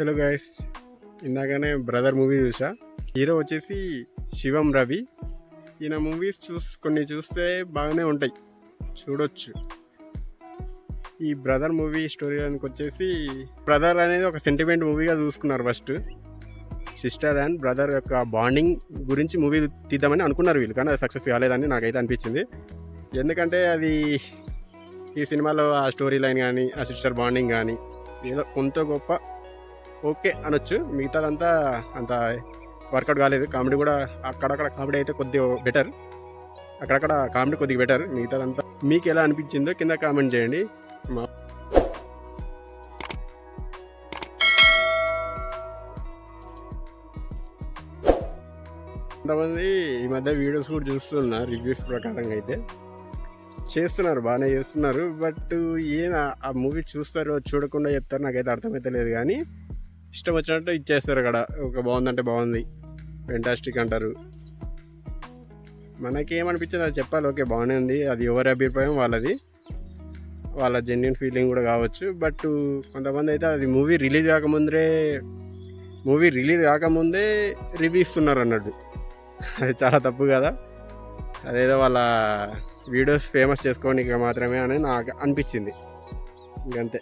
Hello guys, ఇందాకనే brother movie చూసా. Hero వచ్చేసి శివం రవి. ఈయన మూవీస్ కొన్ని చూస్తే బాగానే ఉంటాయి, చూడొచ్చు. ఈ బ్రదర్ మూవీ స్టోరీకి వచ్చేసి బ్రదర్ అనేది ఒక సెంటిమెంట్ మూవీగా చూసుకున్నారు. ఫస్ట్ సిస్టర్ అండ్ బ్రదర్ యొక్క బాండింగ్ గురించి మూవీ తీద్దామని అనుకున్నారు వీళ్ళు, కానీ అది సక్సెస్ కాలేదని నాకైతే అనిపించింది. ఎందుకంటే అది ఈ సినిమాలో ఆ స్టోరీ లైన్ కానీ ఆ సిస్టర్ బాండింగ్ కానీ ఏదో కొంత గొప్ప ఓకే అనొచ్చు. మిగతాదంతా అంత వర్కౌట్ కాలేదు. కామెడీ కూడా అక్కడక్కడ కామెడీ అయితే కొద్దిగా బెటర్, అక్కడక్కడ కామెడీ కొద్దిగా బెటర్. మిగతాదంతా మీకు ఎలా అనిపించిందో కింద కామెంట్ చేయండి. కొంతమంది ఈ మధ్య వీడియోస్ కూడా చూస్తున్నా, రివ్యూస్ ప్రకారంగా అయితే చేస్తున్నారు, బాగానే చేస్తున్నారు. బట్ ఏం ఆ మూవీ చూస్తారో చూడకుండా చెప్తారు, నాకైతే అర్థమైతే లేదు. కానీ ఇష్టం వచ్చినట్టు ఇచ్చేస్తారు. అక్కడ ఒక బాగుందంటే బాగుంది, ఫెంటాస్టిక్ అంటారు. మనకేమనిపించింది అది చెప్పాలి. ఓకే బాగానే ఉంది, అది ఎవరి అభిప్రాయం వాళ్ళది, వాళ్ళ జెన్యున్ ఫీలింగ్ కూడా కావచ్చు. బట్ కొంతమంది అయితే అది మూవీ రిలీజ్ కాకముందే రివ్యూ ఇస్తున్నారు అన్నట్టు. అది చాలా తప్పు కదా. అదేదో వాళ్ళ వీడియోస్ ఫేమస్ చేసుకోవడానికి మాత్రమే అని నాకు అనిపించింది, ఇంకంతే.